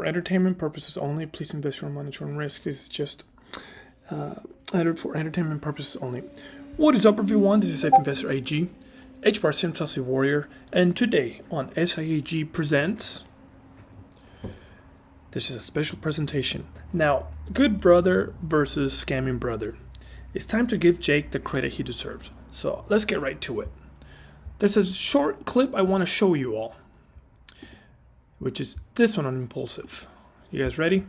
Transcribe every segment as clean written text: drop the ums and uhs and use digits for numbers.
For entertainment purposes only, please invest your money to run risk. This is just for entertainment purposes only. What is up, everyone? This is Safe Investor AG, HBAR Sim Warrior, and today on SIAG Presents, this is a special presentation. Now, good brother versus scamming brother. It's time to give Jake the credit he deserves. So let's get right to it. There's a short clip I want to show you all, which is this one on Impulsive. You guys ready?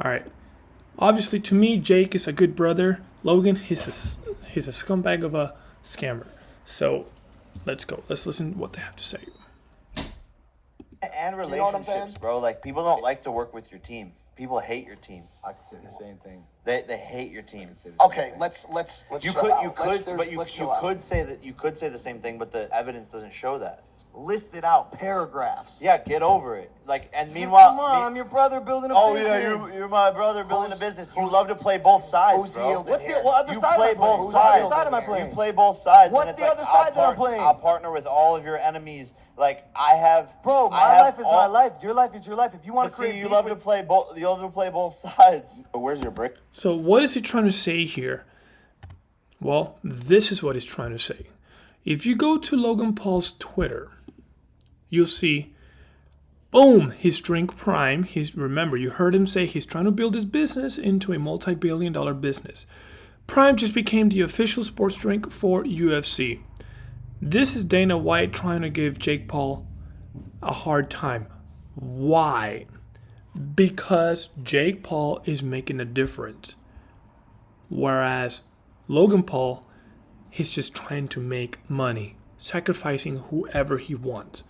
All right. Obviously, to me, Jake is a good brother. Logan, he's a scumbag of a scammer. So let's go. Let's listen to what they have to say. And relationships, You know what I'm saying? bro. Like, people don't like to work with your team. People hate your team. I could say the same thing. They hate your team. Okay, let's You chill could out. you could Let's but you chill out. could say that you could say the same thing, but the evidence doesn't show that. list it out, paragraphs. Yeah, get over it. Like, and meanwhile, Come on, I'm your brother building a oh business. yeah, you're my brother building a Who's- businher. You love to play both sides, who's bro. yielding What's the here? what other You side play am I playing? both What other sides. side am I You playing? You play both sides. What's and it's the like, other side that I'm I'll playing? I'll partner with all of your enemies. Like, I have, Bro, I my have life is all- my life. Your life is your life. If you want But to create see, you beef love with- to play both. You love to play both sides. But where's your brick? So what is he trying to say here? Well, this is what he's trying to say. If you go to Logan Paul's Twitter, you'll see, boom, his drink Prime. Remember, you heard him say he's trying to build his business into a multi-billion-dollar business. Prime just became the official sports drink for UFC. This is Dana White trying to give Jake Paul a hard time. Why? Because Jake Paul is making a difference. Whereas Logan Paul, he's just trying to make money, sacrificing whoever he wants.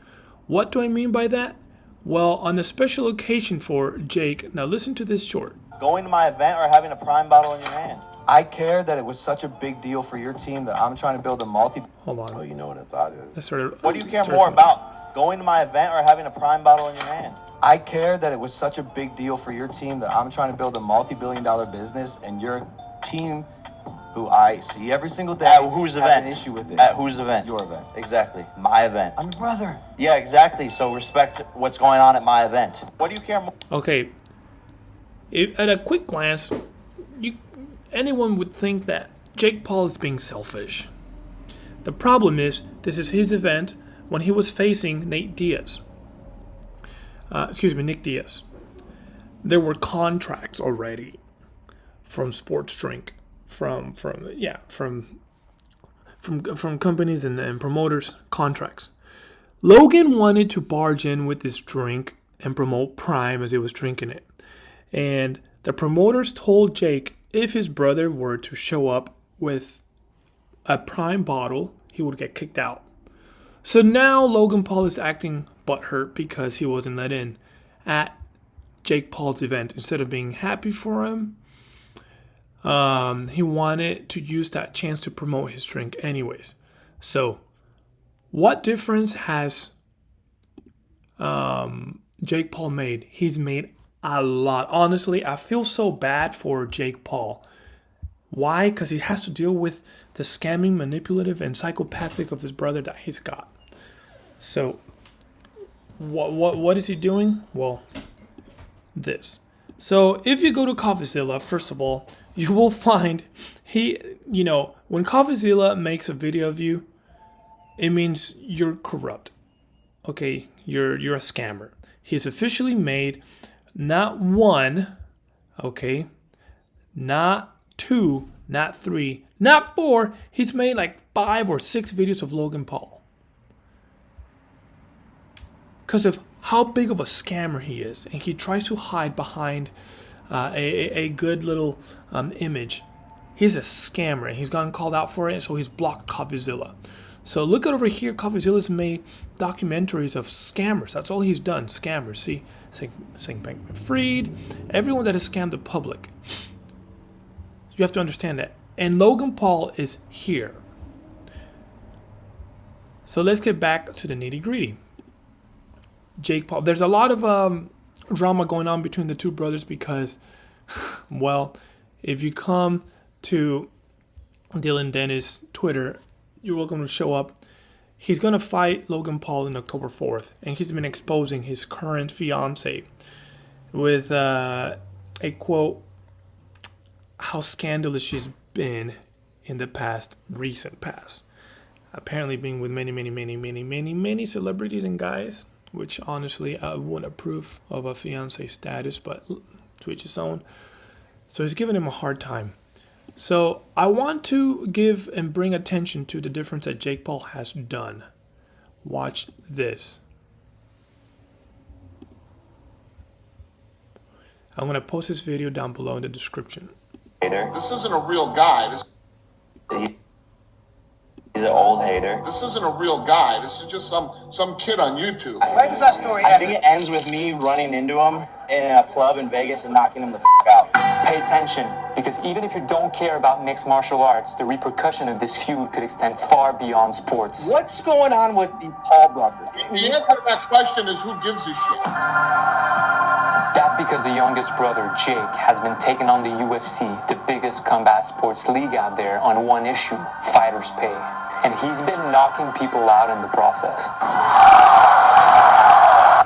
What do I mean by that? Well, on a special occasion for Jake, now listen to this short. Going to my event or having a Prime bottle in your hand. I care that it was such a big deal for your team that I'm trying to build a Hold on. Oh, you know what I thought is. Let's start it- What do you care start more from- about? Going to my event or having a Prime bottle in your hand? I care that it was such a big deal for your team that I'm trying to build a multi-billion-dollar business, and your team, who I see every single day, At whose have event? an issue with it. At whose event? Your event. Exactly. My event. I'm your brother. Yeah, exactly. So respect what's going on at my event. What do you care more? Okay. At a quick glance, anyone would think that Jake Paul is being selfish. The problem is, this is his event when he was facing Nick Diaz. Nick Diaz. There were contracts already from Sports Drink, from companies and promoters, contracts. Logan wanted to barge in with this drink and promote Prime as he was drinking it. And the promoters told Jake if his brother were to show up with a Prime bottle, he would get kicked out. So now Logan Paul is acting butthurt because he wasn't let in at Jake Paul's event. Instead of being happy for him, he wanted to use that chance to promote his drink anyways. So what difference has Jake Paul made? He's made a lot. Honestly, I feel so bad for Jake Paul. Why? Because he has to deal with the scamming, manipulative, and psychopathic of his brother that he's got. So what is he doing? Well, this. So if you go to CoffeeZilla, first of all, you will find when CoffeeZilla makes a video of you, it means you're corrupt. Okay, you're a scammer. He's officially made not one, okay, not two, not three, not four. He's made like 5 or 6 videos of Logan Paul. Because of how big of a scammer he is. And he tries to hide behind a good little image. He's a scammer and he's gotten called out for it, so he's blocked CoffeeZilla. So look at over here, CoffeeZilla's made documentaries of scammers. That's all he's done, scammers. See, Sam Bankman-Fried, everyone that has scammed the public. You have to understand that. And Logan Paul is here. So let's get back to the nitty-gritty. Jake Paul. There's a lot of drama going on between the two brothers because, well, if you come to Dylan Dennis' Twitter, you're welcome to show up. He's going to fight Logan Paul on October 4th, and he's been exposing his current fiance with a quote, how scandalous she's been in the recent past. Apparently being with many celebrities and guys, which honestly I wouldn't approve of a fiance status, but to each his own. So he's giving him a hard time. So I want to give and bring attention to the difference that Jake Paul has done. Watch this. I'm going to post this video down below in the description. Hater. This isn't a real guy. He's an old hater. This isn't a real guy. This is just some kid on YouTube. Where does that story I end? think it ends with me running into him in a club in Vegas and knocking him the out. Pay attention, because even if you don't care about mixed martial arts, the repercussion of this feud could extend far beyond sports. What's going on with the Paul brothers? The answer to that question is who gives a shit? That's because the youngest brother, Jake, has been taking on the UFC, the biggest combat sports league out there, on one issue, fighters' pay. And he's been knocking people out in the process.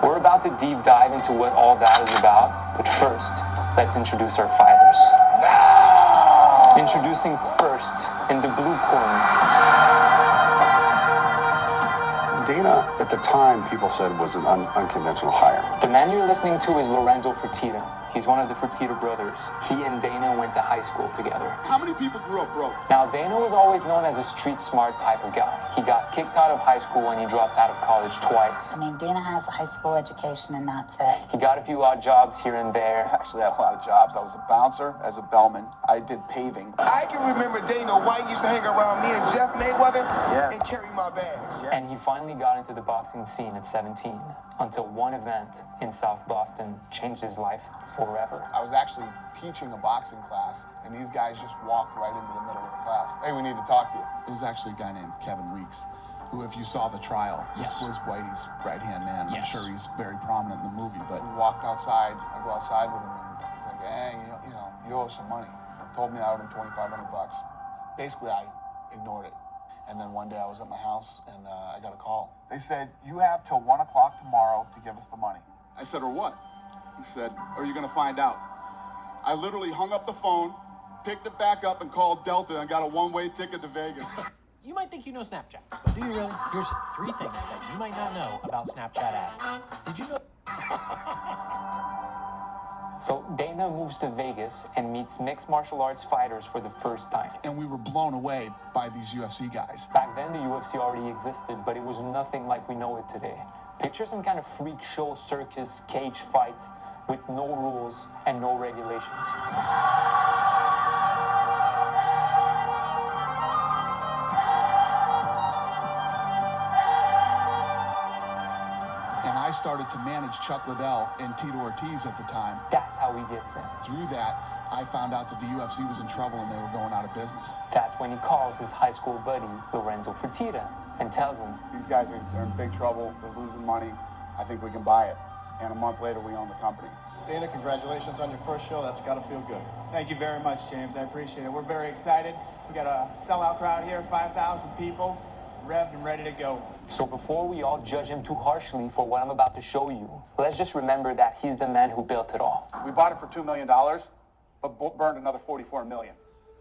We're about to deep dive into what all that is about, but first, let's introduce our fighters. Introducing first, in the blue corner, Dana, at the time, people said was an unconventional hire. the man you're listening to is Lorenzo Fertitta. He's one of the Fertitta brothers. He and Dana went to high school together. How many people grew up broke? Now, Dana was always known as a street smart type of guy. He got kicked out of high school and he dropped out of college twice. I mean, Dana has a high school education and that's it. He got a few odd jobs here and there. Actually, I had a lot of jobs. I was a bouncer as a bellman. I did paving. I can remember Dana White used to hang around me and Jeff Mayweather and carry my bags. And he finally got into the boxing scene at 17, until one event in South Boston changed his life forever. I was actually teaching a boxing class, and these guys just walked right into the middle of the class. Hey, we need to talk to you. It was actually a guy named Kevin Weeks, who, if you saw the trial, this was Whitey's right-hand man. I'm sure he's very prominent in the movie, but We walked outside. I go outside with him, and he's like, hey, you owe us some money. Told me I owed him $2,500. Basically, I ignored it. And then one day I was at my house, and I got a call. They said, you have till 1 o'clock tomorrow to give us the money. I said, or what? He said, are you going to find out? I literally hung up the phone, picked it back up, and called Delta and got a one-way ticket to Vegas. You might think you know Snapchat, but do you really? Here's 3 things that you might not know about Snapchat ads. Did you know? So Dana moves to Vegas and meets mixed martial arts fighters for the first time. and we were blown away by these UFC guys. Back then, the UFC already existed, but it was nothing like we know it today. Picture some kind of freak show, circus, cage fights with no rules and no regulations. And I started to manage Chuck Liddell and Tito Ortiz at the time. That's how he gets in. Through that, I found out that the UFC was in trouble and they were going out of business. That's when he calls his high school buddy, Lorenzo Fertitta, and tells him, These guys are in big trouble. They're losing money. I think we can buy it. And a month later, we own the company. Dana, congratulations on your first show. That's got to feel good. Thank you very much, James. I appreciate it. We're very excited. We got a sellout crowd here, 5,000 people, revved and ready to go. so before we all judge him too harshly for what I'm about to show you, let's just remember that he's the man who built it all. We bought it for $2 million, but burned another $44 million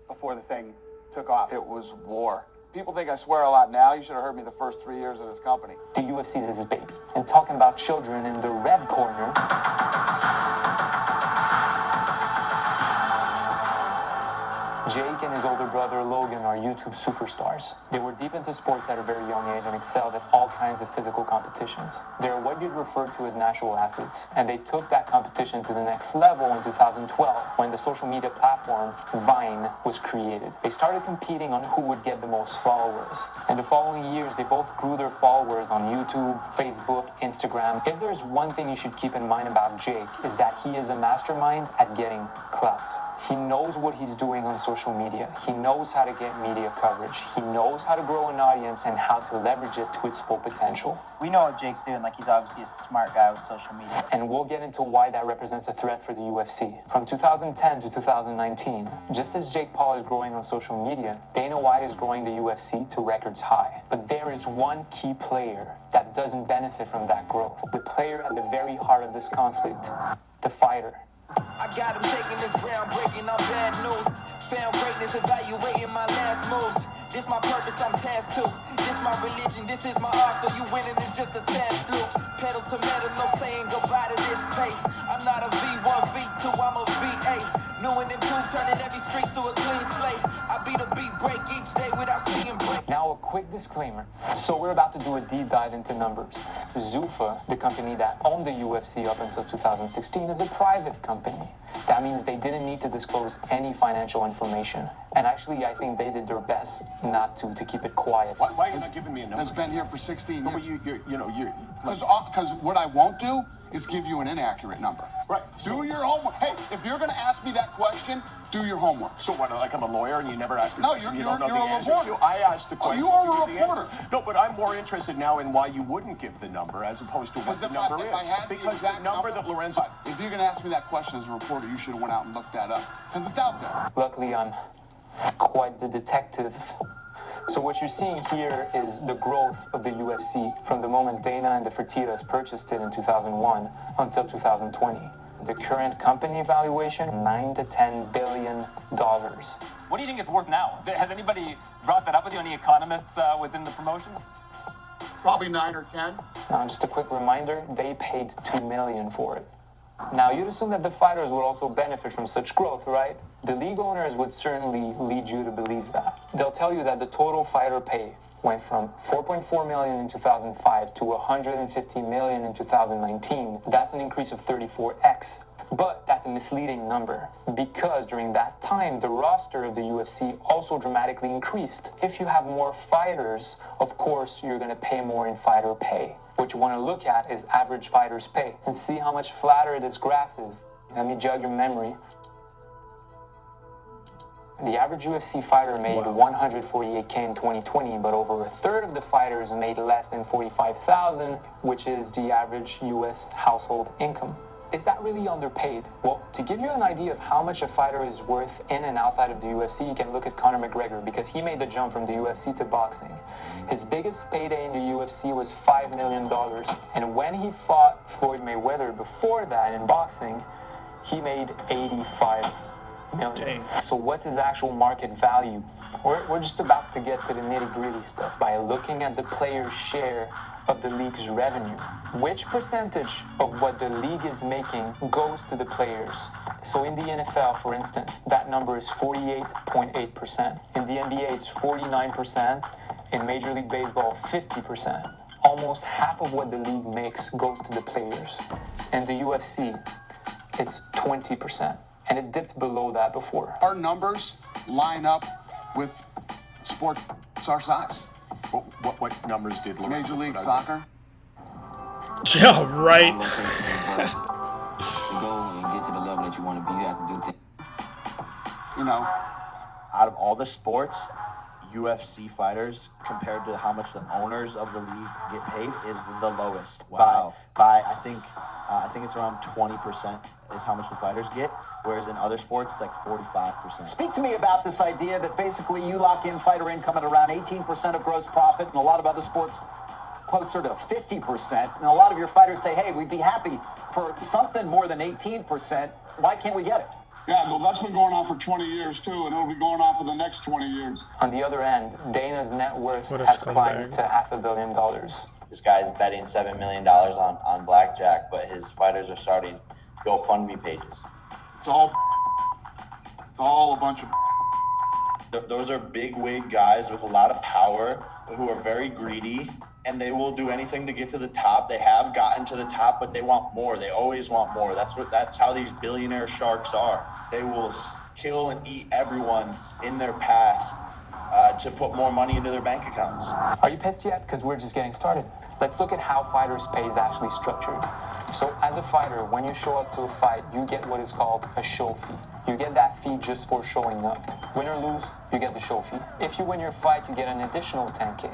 before the thing took off. It was war. People think I swear a lot now. You should have heard me the first 3 years of this company. The UFC is his baby. And talking about children, in the red corner, Jake and his older brother Logan are YouTube superstars. They were deep into sports at a very young age and excelled at all kinds of physical competitions. They're what you'd refer to as natural athletes, and they took that competition to the next level in 2012 when the social media platform Vine was created. They started competing on who would get the most followers. In the following years, they both grew their followers on YouTube, Facebook, Instagram. If there's one thing you should keep in mind about Jake, is that he is a mastermind at getting clout. He knows what he's doing on social media. He knows how to get media coverage. He knows how to grow an audience and how to leverage it to its full potential. We know what Jake's doing, like he's obviously a smart guy with social media. And we'll get into why that represents a threat for the UFC. From 2010 to 2019, just as Jake Paul is growing on social media, Dana White is growing the UFC to records high. But there is one key player that doesn't benefit from that growth. The player at the very heart of this conflict, the fighter. I got him taking this groundbreaking, I'm bad news. Found greatness, evaluating my last moves. This my purpose, I'm tasked to. This my religion, this is my art, so you winning is just a sad fluke. Pedal to metal, no saying goodbye to this pace. I'm not a V1, V2, I'm a V8. New and improved, turning every street to a clean slate. I beat a beat break each day without seeing break. Now a quick disclaimer. So we're about to do a deep dive into numbers. Zuffa, the company that owned the UFC up until 2016, is a private company. That means they didn't need to disclose any financial information. And actually, I think they did their best not to keep it quiet. Why are you not giving me a number? Has been here for 16 years. No, but Because what I won't do is give you an inaccurate number. Right. Do your homework. Hey, if you're going to ask me that question, do your homework. So what, like I'm a lawyer and you never ask me? No, you you're don't know the a answer reporter. to? I asked the question. you are a you give the reporter. answer. No, but I'm more interested now in why you wouldn't give the number as opposed to what the number is. If I had the because exact the number that Lorenzo... If you're going to ask me that question as a reporter, you should have went out and looked that up. Because it's out there. Luckily, I'm quite the detective. So what you're seeing here is the growth of the UFC from the moment Dana and the Fertittas purchased it in 2001 until 2020. The current company valuation, $9 to $10 billion. What do you think it's worth now? Has anybody brought that up with you? Any economists within the promotion? Probably 9 or 10. Now, just a quick reminder, they paid $2 million for it. Now, you'd assume that the fighters would also benefit from such growth, right? The league owners would certainly lead you to believe that. They'll tell you that the total fighter pay went from $4.4 million in 2005 to $150 million in 2019. That's an increase of 34x. But that's a misleading number because during that time, the roster of the UFC also dramatically increased. If you have more fighters, of course, you're going to pay more in fighter pay. What you want to look at is average fighters' pay and see how much flatter this graph is. Let me jog your memory. The average UFC fighter made $148K in 2020, but over a third of the fighters made less than $45,000, which is the average US household income. Is that really underpaid? Well, to give you an idea of how much a fighter is worth in and outside of the UFC, you can look at Conor McGregor because he made the jump from the UFC to boxing. His biggest payday in the UFC was $5 million. And when he fought Floyd Mayweather before that in boxing, he made $85 million. So what's his actual market value? We're just about to get to the nitty-gritty stuff by looking at the player's share of the league's revenue. Which percentage of what the league is making goes to the players? So in the NFL, for instance, that number is 48.8%. In the NBA, it's 49%. In Major League Baseball, 50%. Almost half of what the league makes goes to the players. In the UFC, it's 20%. And it dipped below that before. Our numbers line up with sports our size. What numbers did Lorenzo Major League Soccer? Yeah, right. To go and get to the level that you want to be, you have to do things. You know, out of all the sports, UFC fighters compared to how much the owners of the league get paid is the lowest. Wow. By I think it's around 20% is how much the fighters get, whereas in other sports it's like 45%. Speak to me about this idea that basically you lock in fighter income at around 18% of gross profit, and a lot of other sports closer to 50%. And a lot of your fighters say, hey, we'd be happy for something more than 18%. Why can't we get it? Yeah, well, that's been going on for 20 years, too, and it'll be going on for the next 20 years. On the other end, Dana's net worth has climbed to $500 million. This guy's betting $7 million on blackjack, but his fighters are starting GoFundMe pages. It's all a bunch of... Those are big wig guys with a lot of power who are very greedy, and they will do anything to get to the top. They have gotten to the top, but they want more. They always want more. That's how these billionaire sharks are. They will kill and eat everyone in their path to put more money into their bank accounts. Are you pissed yet? Because we're just getting started. Let's look at how fighters' pay is actually structured. So as a fighter, when you show up to a fight, you get what is called a show fee. You get that fee just for showing up. Win or lose, you get the show fee. If you win your fight, you get an additional 10K.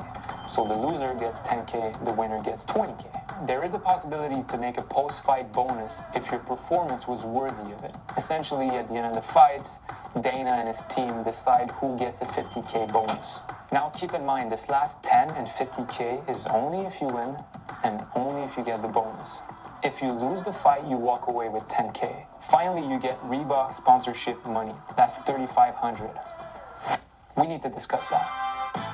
So the loser gets 10K, the winner gets 20K. There is a possibility to make a post-fight bonus if your performance was worthy of it. Essentially, at the end of the fights, Dana and his team decide who gets a 50K bonus. Now keep in mind, this last 10 and 50K is only if you win and only if you get the bonus. If you lose the fight, you walk away with $10K. Finally, you get Reebok sponsorship money. That's $3,500. We need to discuss that.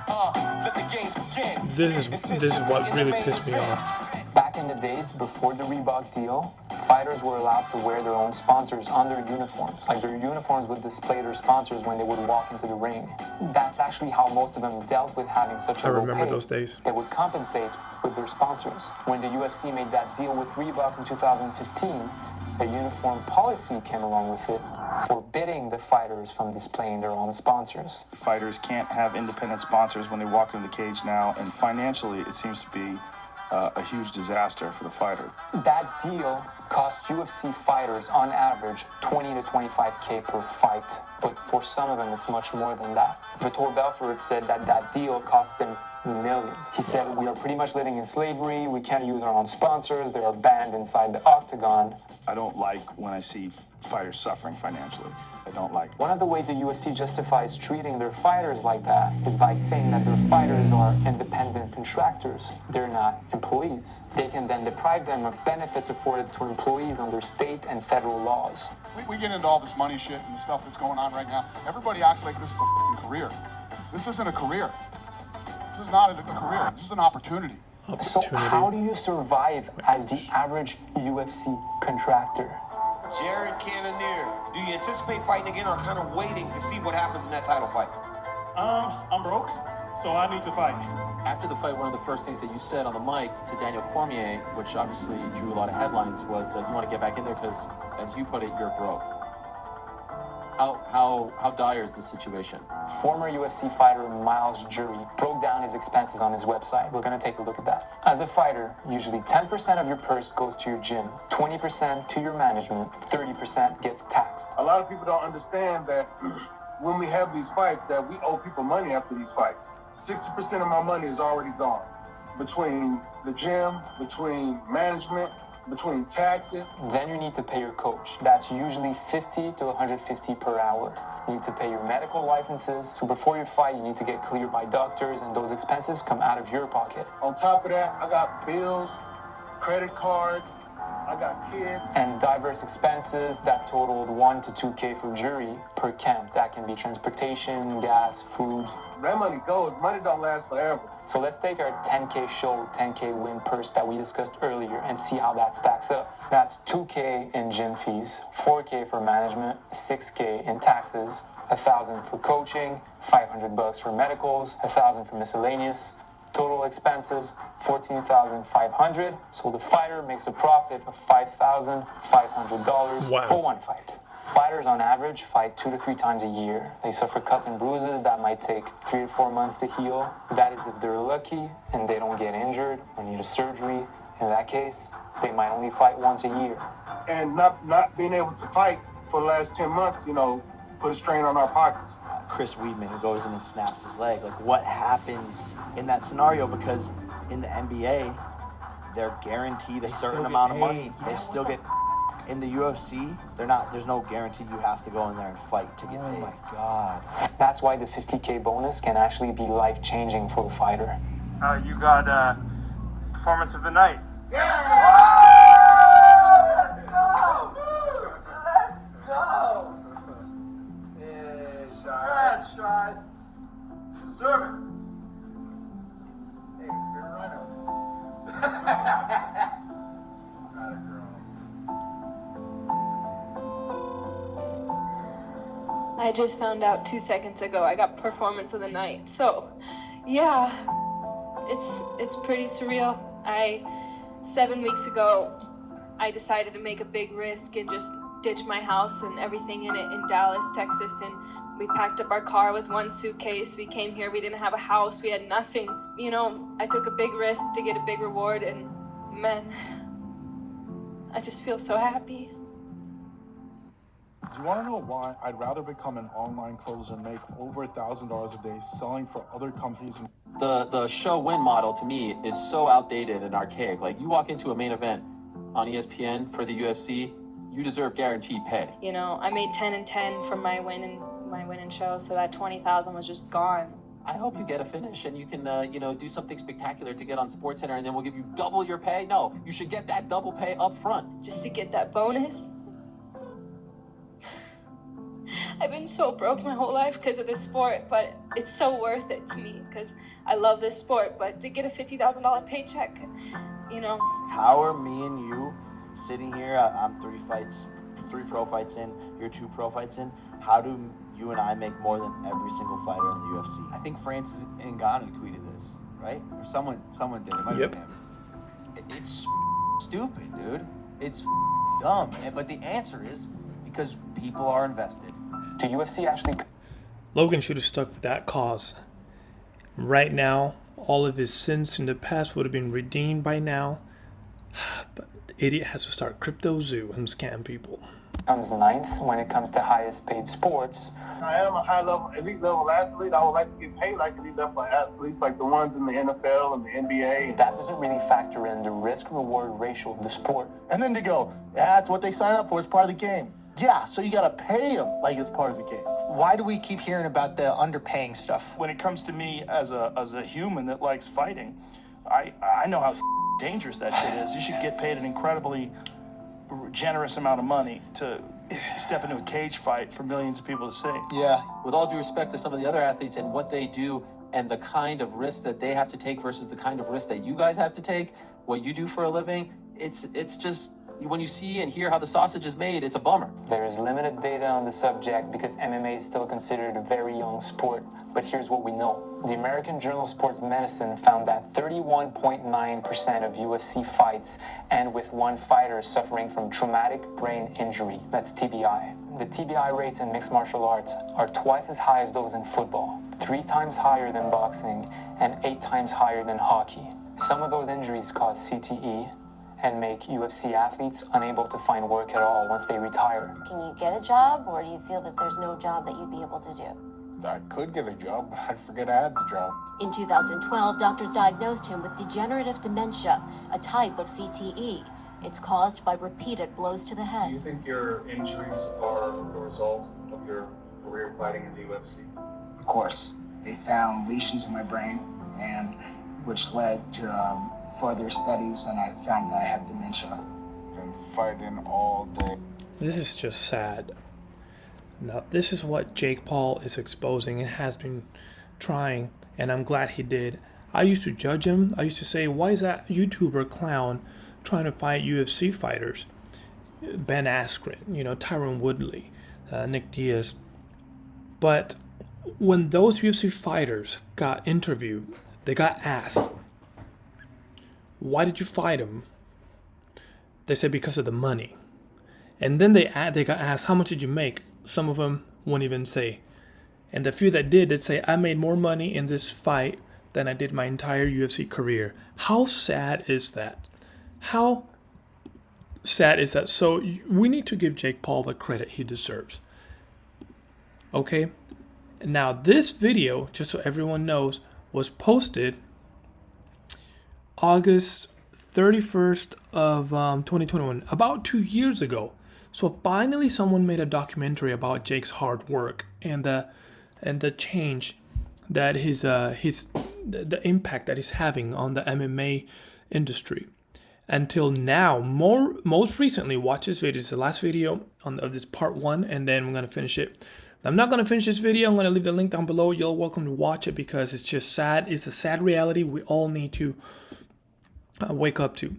Let the games begin. This is what really pissed me off. Back in the days before the Reebok deal, fighters were allowed to wear their own sponsors on their uniforms. Like their uniforms would display their sponsors when they would walk into the ring. That's actually how most of them dealt with having such a low remember pay. those days. They would compensate with their sponsors. When the UFC made that deal with Reebok in 2015, a uniform policy came along with it, forbidding the fighters from displaying their own sponsors. Fighters can't have independent sponsors when they walk into the cage now, and financially it seems to be a huge disaster for the fighter. That deal cost UFC fighters on average 20 to 25K per fight, but for some of them it's much more than that. Vitor Belfort said that deal cost him millions. He said, we are pretty much living in slavery, we can't use our own sponsors, they are banned inside the octagon. I don't like when I see fighters suffering financially. I don't like it. One of the ways the UFC justifies treating their fighters like that is by saying that their fighters are independent contractors. They're not employees. They can then deprive them of benefits afforded to employees under state and federal laws. We get into all this money shit and the stuff that's going on right now. Everybody acts like this is a f***ing career. This isn't a career. This is not a career. This is an opportunity. So how do you survive as the average UFC contractor? Jared Cannonier, do you anticipate fighting again or kind of waiting to see what happens in that title fight? I'm broke, so I need to fight. After the fight, one of the first things that you said on the mic to Daniel Cormier, which obviously drew a lot of headlines, was that you want to get back in there because, as you put it, you're broke. How dire is the situation? Former UFC fighter Miles Jury broke down his expenses on his website. We're going to take a look at that. As a fighter, usually 10% of your purse goes to your gym, 20% to your management, 30% gets taxed. A lot of people don't understand that when we have these fights, that we owe people money after these fights. 60% of my money is already gone. Between the gym, between management, between taxes. Then you need to pay your coach. That's usually $50 to $150 per hour. You need to pay your medical licenses. So before your fight, you need to get cleared by doctors, and those expenses come out of your pocket. On top of that, I got bills, credit cards, I got kids. And diverse expenses that totaled 1 to 2K for Jury per camp. That can be transportation, gas, food. That money goes. Money don't last forever. So let's take our 10K show, 10K win purse that we discussed earlier and see how that stacks up. That's 2K in gym fees, 4K for management, 6K in taxes, $1,000 for coaching, $500 for medicals, $1,000 for miscellaneous. Total expenses, $14,500. So the fighter makes a profit of $5,500 for one fight. Fighters on average fight 2 to 3 times a year. They suffer cuts and bruises that might take 3 to 4 months to heal. That is if they're lucky and they don't get injured or need a surgery. In that case, they might only fight once a year. And not being able to fight for the last 10 months, put a strain on our pockets. Chris Weidman, who goes in and snaps his leg, like what happens in that scenario? Because in the NBA, they're guaranteed a certain amount of money. They still get. In the UFC, there's no guarantee you have to go in there and fight to get paid. Oh my God. That's why the 50K bonus can actually be life-changing for the fighter. You got performance of the night. Let's go! Let's go! Yeah, Shad. Shad. Deserve it. Hey, it's good rhino. Not a girl. I just found out 2 seconds ago I got performance of the night. So, yeah, it's pretty surreal. 7 weeks ago, I decided to make a big risk and just ditch my house and everything in it in Dallas, Texas. And we packed up our car with 1 suitcase. We came here, we didn't have a house, we had nothing. I took a big risk to get a big reward, and man, I just feel so happy. Do you want to know why I'd rather become an online closer and make over $1,000 a day selling for other companies? The show win model to me is so outdated and archaic. Like you walk into a main event on ESPN for the UFC, you deserve guaranteed pay. I made 10 and 10 from my winning show, so that 20,000 was just gone. I hope you get a finish and you can, do something spectacular to get on SportsCenter, and then we'll give you double your pay. No, you should get that double pay up front. Just to get that bonus? I've been so broke my whole life because of this sport, but it's so worth it to me because I love this sport. But to get a $50,000 paycheck, How are me and you sitting here? I'm 3 pro fights in, you're 2 pro fights in. How do you and I make more than every single fighter in the UFC? I think Francis Ngannou tweeted this, right? Or someone did. It might Yep. be him. It's stupid, dude. It's dumb. But the answer is because people are invested. Do UFC actually... Logan should have stuck with that cause. Right now, all of his sins in the past would have been redeemed by now. But the idiot has to start Crypto Zoo and scam people. comes ninth when it comes to highest paid sports. I am a high-level, elite-level athlete. I would like to get paid like elite-level athletes, like the ones in the NFL and the NBA. That doesn't really factor in the risk-reward ratio of the sport. And then they go, that's what they sign up for. It's part of the game. Yeah, so you got to pay them like it's part of the game. Why do we keep hearing about the underpaying stuff? When it comes to me as a human that likes fighting, I know how dangerous that shit is. You should get paid an incredibly generous amount of money to step into a cage fight for millions of people to see. Yeah, with all due respect to some of the other athletes and what they do and the kind of risks that they have to take versus the kind of risks that you guys have to take, what you do for a living, it's just, when you see and hear how the sausage is made, it's a bummer. There is limited data on the subject because MMA is still considered a very young sport, but here's what we know. The American Journal of Sports Medicine found that 31.9% of UFC fights end with one fighter suffering from traumatic brain injury. That's TBI. The TBI rates in mixed martial arts are twice as high as those in football, 3 times higher than boxing, and 8 times higher than hockey. Some of those injuries cause CTE and make UFC athletes unable to find work at all once they retire. Can you get a job, or do you feel that there's no job that you'd be able to do? I could get a job, but I'd forget I had the job. In 2012, doctors diagnosed him with degenerative dementia, a type of CTE. It's caused by repeated blows to the Do head. you think your injuries are the result of your career fighting in the UFC? Of course. They found lesions in my brain, and which led to further studies, and I found that I have dementia. Been fighting all day. This is just sad. Now, this is what Jake Paul is exposing and has been trying, and I'm glad he did. I used to judge him. I used to say, why is that YouTuber clown trying to fight UFC fighters? Ben Askren, Tyron Woodley, Nick Diaz. But when those UFC fighters got interviewed, they got asked, why did you fight him? They said because of the money. And then they got asked, how much did you make? Some of them won't even say. And the few that did, they'd say, I made more money in this fight than I did my entire UFC career. How sad is that? How sad is that? So we need to give Jake Paul the credit he deserves. Okay? Now this video, just so everyone knows, was posted August 31st of 2021, about 2 years ago. So finally someone made a documentary about Jake's hard work and the change that the impact that he's having on the MMA industry. Until now, most recently, watch this video. It's the last video of this part 1, and then we're going to finish it. I'm not going to finish this video. I'm going to leave the link down below. You're welcome to watch it because it's just sad. It's a sad reality we all need to wake up to.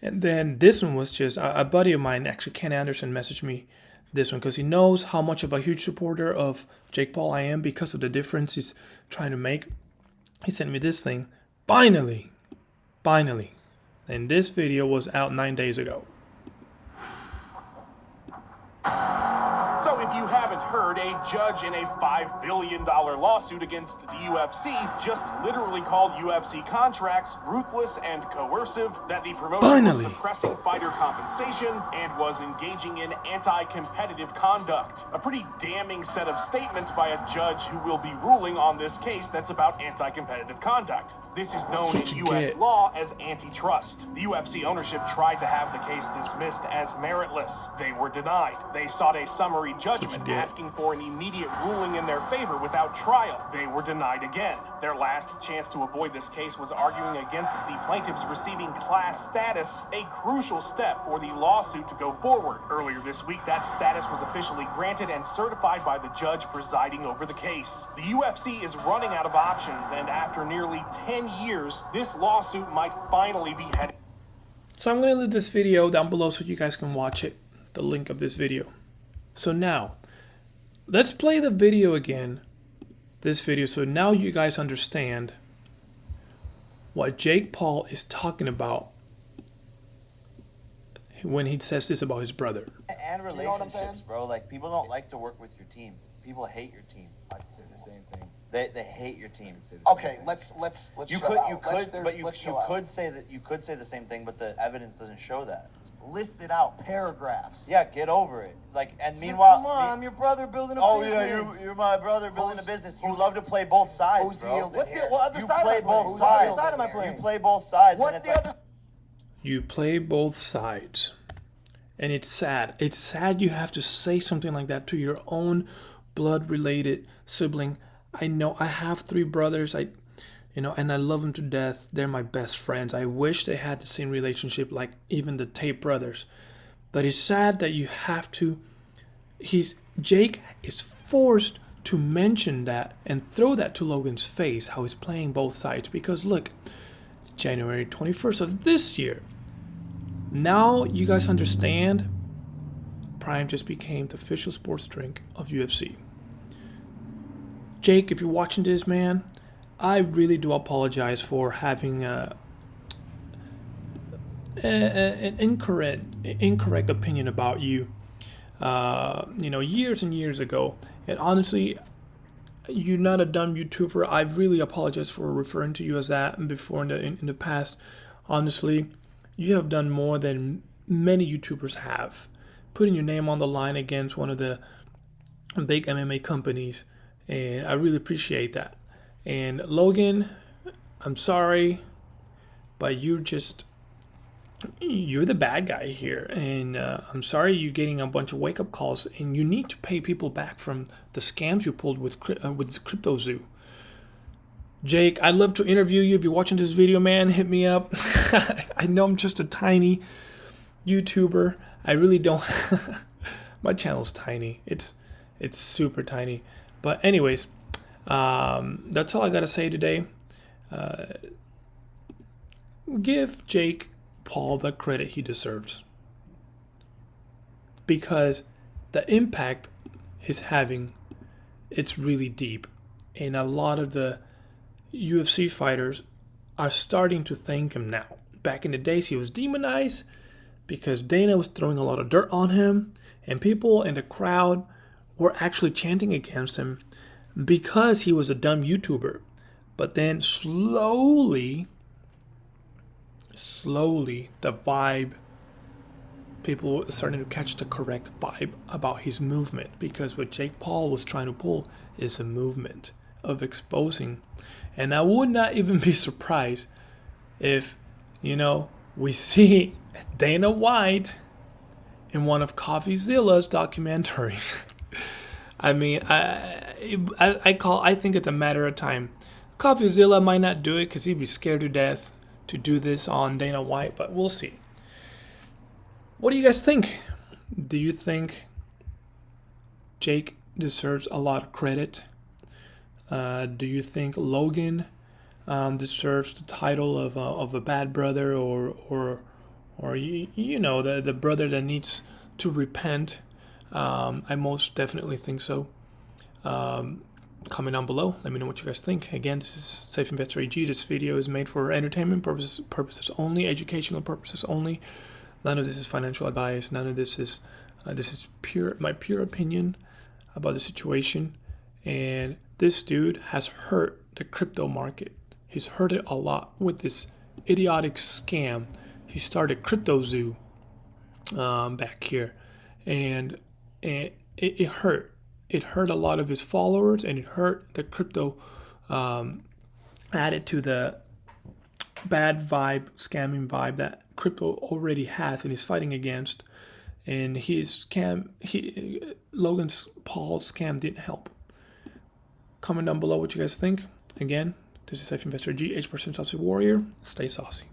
And then this one was just a buddy of mine, actually Ken Anderson, messaged me this one because he knows how much of a huge supporter of Jake Paul I am because of the difference he's trying to make. He sent me this thing. Finally. And this video was out 9 days ago. So if you haven't heard, a judge in a $5 billion lawsuit against the UFC just literally called UFC contracts ruthless and coercive, that the promotion was suppressing fighter compensation and was engaging in anti-competitive conduct. A pretty damning set of statements by a judge who will be ruling on this case that's about anti-competitive conduct. This is known in U.S. law as antitrust. The UFC ownership tried to have the case dismissed as meritless. They were denied. They sought a summary judgment asking for an immediate ruling in their favor without trial. They were denied again. Their last chance to avoid this case was arguing against the plaintiffs receiving class status, a crucial step for the lawsuit to go forward. Earlier this week, that status was officially granted and certified by the judge presiding over the case. The UFC is running out of options, and after nearly 10 years, this lawsuit might finally be headed. So I'm going to leave this video down below so you guys can watch it, the link of this video. So now, let's play the video again, this video, so now you guys understand what Jake Paul is talking about when he says this about his brother. And relationships, bro. Like, people don't like to work with your team. People hate your team. I'd say the same thing. They hate your team. Okay, let's You chill could out. you could Let's- but you let's you chill out. could say that you could say the same thing, but the evidence doesn't show that. List it out, paragraphs. Yeah, get over it. Like, and meanwhile, Come on, I'm your brother building a oh business. yeah, you're my brother building a business. You love to play both sides, who's bro. yielding What's the here? other You side play am I playing? both Who's the other sides. side am I playing? You play both sides. What's and the it's other? You play both sides. And it's sad. It's sad you have to say something like that to your own blood-related sibling. I know I have 3 brothers. And I love them to death. They're my best friends. I wish they had the same relationship like even the Tate brothers. But it's sad that you have to. Jake is forced to mention that and throw that to Logan's face, how he's playing both sides. Because look, January 21st of this year. Now you guys understand. Prime just became the official sports drink of UFC. Jake, if you're watching this, man, I really do apologize for having an incorrect opinion about you. Years and years ago. And honestly, you're not a dumb YouTuber. I really apologize for referring to you as that before in the past. Honestly, you have done more than many YouTubers have, putting your name on the line against one of the big MMA companies, and I really appreciate that. And Logan, I'm sorry, but you're the bad guy here, and I'm sorry you're getting a bunch of wake-up calls, and you need to pay people back from the scams you pulled with CryptoZoo. Jake, I'd love to interview you. If you're watching this video, man, hit me up. I know I'm just a tiny YouTuber. I really don't. My channel's tiny. It's super tiny. But anyways, that's all I gotta say today. Give Jake Paul the credit he deserves, because the impact he's having, it's really deep, and a lot of the UFC fighters are starting to thank him now. Back in the days, he was demonized because Dana was throwing a lot of dirt on him, and people in the crowd were actually chanting against him because he was a dumb YouTuber. But then slowly, the vibe, people were starting to catch the correct vibe about his movement, because what Jake Paul was trying to pull is a movement of exposing. And I would not even be surprised if, we see Dana White in one of CoffeeZilla's documentaries. I mean, I think it's a matter of time. CoffeeZilla might not do it because he'd be scared to death to do this on Dana White, but we'll see. What do you guys think? Do you think Jake deserves a lot of credit? Do you think Logan deserves the title of a bad brother, or the brother that needs to repent? I most definitely think so. Comment down below. Let me know what you guys think. Again, this is Safe Investor AG. This video is made for entertainment purposes only, educational purposes only. None of this is financial advice. None of this is my pure opinion about the situation. And this dude has hurt the crypto market. He's hurt it a lot with this idiotic scam. He started CryptoZoo back here, and it hurt. It hurt a lot of his followers, and it hurt the crypto, added to the bad vibe, scamming vibe that crypto already has and is fighting against. and his scam, Logan Paul's scam didn't help. Comment down below what you guys think. Again, this is Safe Investor G, 8% Saucy Warrior. Stay saucy.